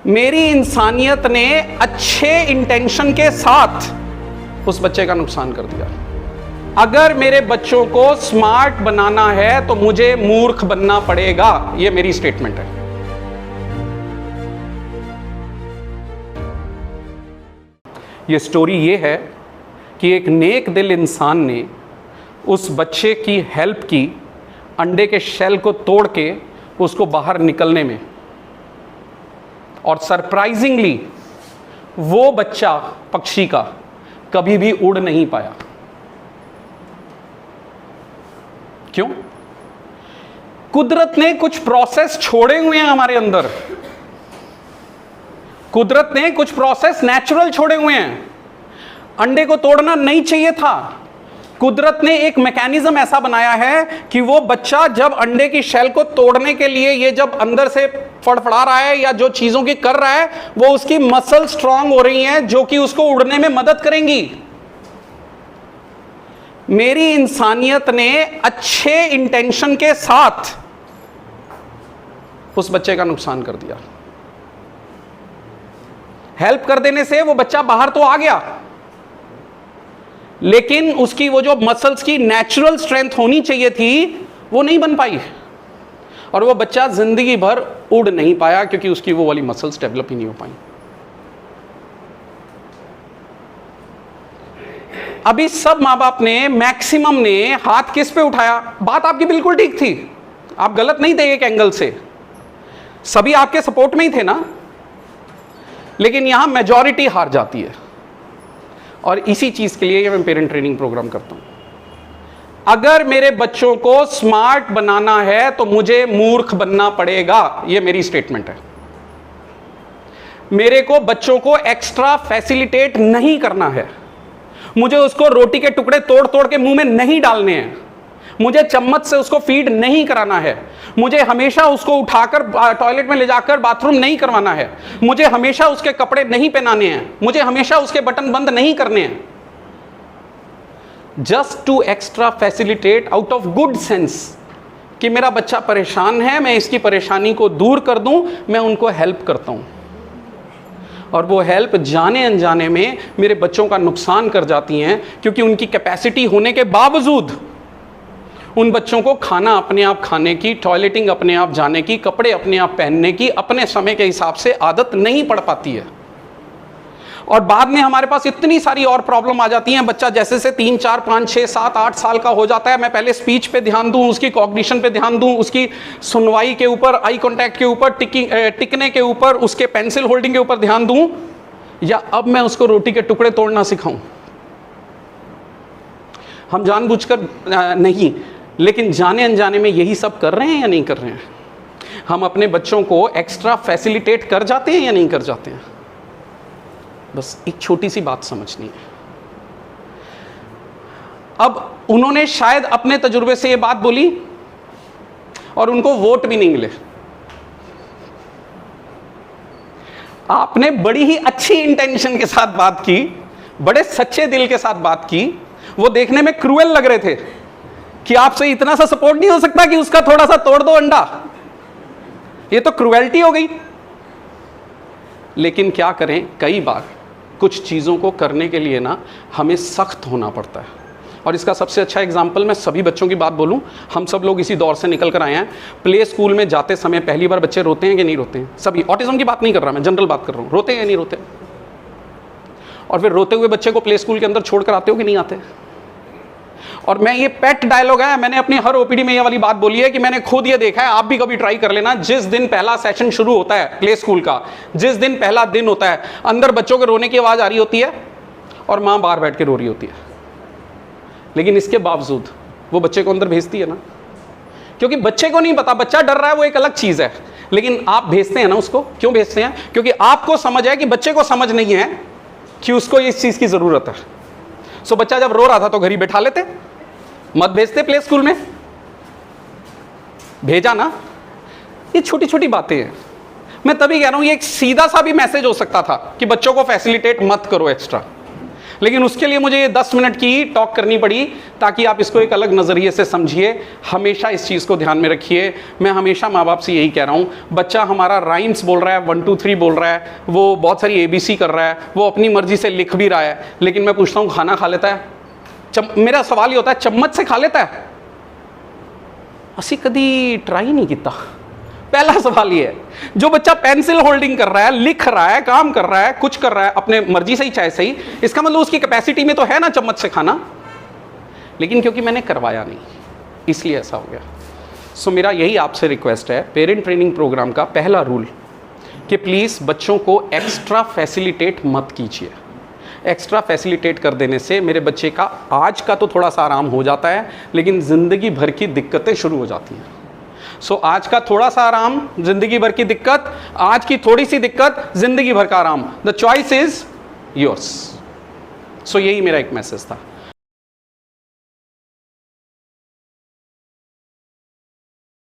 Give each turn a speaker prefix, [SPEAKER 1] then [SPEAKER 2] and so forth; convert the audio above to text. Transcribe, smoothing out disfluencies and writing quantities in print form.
[SPEAKER 1] मेरी इंसानियत ने अच्छे इंटेंशन के साथ उस बच्चे का नुकसान कर दिया। अगर मेरे बच्चों को स्मार्ट बनाना है तो मुझे मूर्ख बनना पड़ेगा, यह मेरी स्टेटमेंट है। यह स्टोरी यह है कि एक नेक दिल इंसान ने उस बच्चे की हेल्प की, अंडे के शेल को तोड़ के उसको बाहर निकलने में, और सरप्राइजिंगली वो बच्चा पक्षी का कभी भी उड़ नहीं पाया। क्यों? कुदरत ने कुछ प्रोसेस छोड़े हुए हैं हमारे अंदर। कुदरत ने कुछ प्रोसेस नेचुरल छोड़े हुए हैं। अंडे को तोड़ना नहीं चाहिए था। कुदरत ने एक मैकेनिज्म ऐसा बनाया है कि वो बच्चा जब अंडे की शेल को तोड़ने के लिए ये जब अंदर से फड़फड़ा रहा है या जो चीजों की कर रहा है, वो उसकी मसल स्ट्रांग हो रही हैं जो कि उसको उड़ने में मदद करेंगी। मेरी इंसानियत ने अच्छे इंटेंशन के साथ उस बच्चे का नुकसान कर दिया। हेल्प कर देने से वो बच्चा बाहर तो आ गया, लेकिन उसकी वो जो मसल्स की नेचुरल स्ट्रेंथ होनी चाहिए थी वो नहीं बन पाई, और वो बच्चा जिंदगी भर उड़ नहीं पाया क्योंकि उसकी वो वाली मसल्स डेवलप ही नहीं हो पाई। अभी सब माँ बाप ने, मैक्सिमम ने हाथ किस पे उठाया? बात आपकी बिल्कुल ठीक थी, आप गलत नहीं थे एक एंगल से, सभी आपके सपोर्ट में ही थे ना, लेकिन यहां मेजॉरिटी हार जाती है। और इसी चीज के लिए मैं पेरेंट ट्रेनिंग प्रोग्राम करता हूं। अगर मेरे बच्चों को स्मार्ट बनाना है तो मुझे मूर्ख बनना पड़ेगा, यह मेरी स्टेटमेंट है। मेरे को बच्चों को एक्स्ट्रा फैसिलिटेट नहीं करना है। मुझे उसको रोटी के टुकड़े तोड़ तोड़ के मुंह में नहीं डालने हैं। मुझे चम्मच से उसको फीड नहीं कराना है। मुझे हमेशा उसको उठाकर टॉयलेट में ले जाकर बाथरूम नहीं करवाना है। मुझे हमेशा उसके कपड़े नहीं पहनाने हैं। मुझे हमेशा उसके बटन बंद नहीं करने हैं। Just to extra facilitate out of good sense कि मेरा बच्चा परेशान है, मैं इसकी परेशानी को दूर कर दूं, मैं उनको हेल्प करता हूं। और वो हेल्प जाने अनजाने में मेरे बच्चों का नुकसान कर जाती हैं, क्योंकि उनकी कैपेसिटी होने के बावजूद उन बच्चों को खाना अपने आप खाने की, टॉयलेटिंग अपने आप जाने की, कपड़े अपने आप पहनने की, अपने समय के हिसाब से आदत नहीं पड़ पाती है। और बाद में हमारे पास इतनी सारी और प्रॉब्लम आ जाती हैं। बच्चा जैसे से 3, 4, 5, 6, 7, 8 साल का हो जाता है, मैं पहले स्पीच पे ध्यान दूं, उसकी कॉग्निशन पे ध्यान दूं, उसकी सुनवाई के ऊपर, आई कॉन्टैक्ट के ऊपर, टिकने के ऊपर, उसके पेंसिल होल्डिंग के ऊपर ध्यान दूं, या अब मैं उसको रोटी के टुकड़े तोड़ना सिखाऊं? हम जानबूझकर नहीं, लेकिन जाने अनजाने में यही सब कर रहे हैं या नहीं कर रहे हैं? हम अपने बच्चों को एक्स्ट्रा फैसिलिटेट कर जाते हैं या नहीं कर जाते हैं? बस एक छोटी सी बात समझनी है। अब उन्होंने शायद अपने तजुर्बे से ये बात बोली और उनको वोट भी नहीं मिले। आपने बड़ी ही अच्छी इंटेंशन के साथ बात की, बड़े सच्चे दिल के साथ बात की, वो देखने में क्रूएल लग रहे थे कि आपसे इतना सा सपोर्ट नहीं हो सकता कि उसका थोड़ा सा तोड़ दो अंडा। ये तो क्रूएल्टी हो गई। लेकिन क्या करें, कई बार कुछ चीज़ों को करने के लिए ना हमें सख्त होना पड़ता है। और इसका सबसे अच्छा एग्जाम्पल मैं सभी बच्चों की बात बोलूं, हम सब लोग इसी दौर से निकल कर आए हैं। प्ले स्कूल में जाते समय पहली बार बच्चे रोते हैं कि नहीं रोते हैं? सभी, ऑटिज्म की बात नहीं कर रहा मैं, जनरल बात कर रहा हूँ। रोते हैं या नहीं रोते? और फिर रोते हुए बच्चे को प्ले स्कूल के अंदर छोड़कर आते हो कि नहीं आते? और मैं, ये पेट डायलॉग है, मैंने अपनी हर ओपीडी में ये वाली बात बोली है कि मैंने खुद ये देखा है, आप भी कभी ट्राई कर लेना। जिस दिन पहला सेशन शुरू होता है प्ले स्कूल का, जिस दिन पहला दिन होता है, अंदर बच्चों के रोने की आवाज़ आ रही होती है और माँ बाहर बैठ के रो रही होती है, लेकिन इसके बावजूद वो बच्चे को अंदर भेजती है ना, क्योंकि बच्चे को नहीं पता, बच्चा डर रहा है, वो एक अलग चीज़ है, लेकिन आप भेजते हैं ना उसको। क्यों भेजते हैं? क्योंकि आपको समझ है कि बच्चे को समझ नहीं है कि उसको इस चीज़ की ज़रूरत है। सो बच्चा जब रो रहा था तो घर ही बैठा लेते, मत भेजते प्ले स्कूल में। भेजा ना। ये छोटी छोटी बातें हैं। मैं तभी कह रहा हूं ये एक सीधा सा भी मैसेज हो सकता था कि बच्चों को फैसिलिटेट मत करो एक्स्ट्रा, लेकिन उसके लिए मुझे ये 10 मिनट की टॉक करनी पड़ी ताकि आप इसको एक अलग नज़रिए से समझिए। हमेशा इस चीज़ को ध्यान में रखिए। मैं हमेशा माँ बाप से यही कह रहा हूँ, बच्चा हमारा राइम्स बोल रहा है, 1 2 3 बोल रहा है, वो बहुत सारी ABC कर रहा है, वो अपनी मर्जी से लिख भी रहा है, लेकिन मैं पूछता हूँ खाना खा लेता है? मेरा सवाल ये होता है, चम्मच से खा लेता है? असी कभी ट्राई नहीं किया। पहला सवाल ये है, जो बच्चा पेंसिल होल्डिंग कर रहा है, लिख रहा है, काम कर रहा है, कुछ कर रहा है अपने मर्जी से ही चाहे सही, इसका मतलब उसकी कैपेसिटी में तो है ना चम्मच से खाना, लेकिन क्योंकि मैंने करवाया नहीं इसलिए ऐसा हो गया। सो मेरा यही आपसे रिक्वेस्ट है, पेरेंट ट्रेनिंग प्रोग्राम का पहला रूल कि प्लीज़ बच्चों को एक्स्ट्रा फैसिलिटेट मत कीजिए। एक्स्ट्रा फैसिलिटेट कर देने से मेरे बच्चे का आज का तो थोड़ा सा आराम हो जाता है, लेकिन ज़िंदगी भर की दिक्कतें शुरू हो जाती हैं। सो आज का थोड़ा सा आराम, ज़िंदगी भर की दिक्कत, आज की थोड़ी सी दिक्कत, ज़िंदगी भर का आराम। The choice is yours. So यही मेरा एक मैसेज था।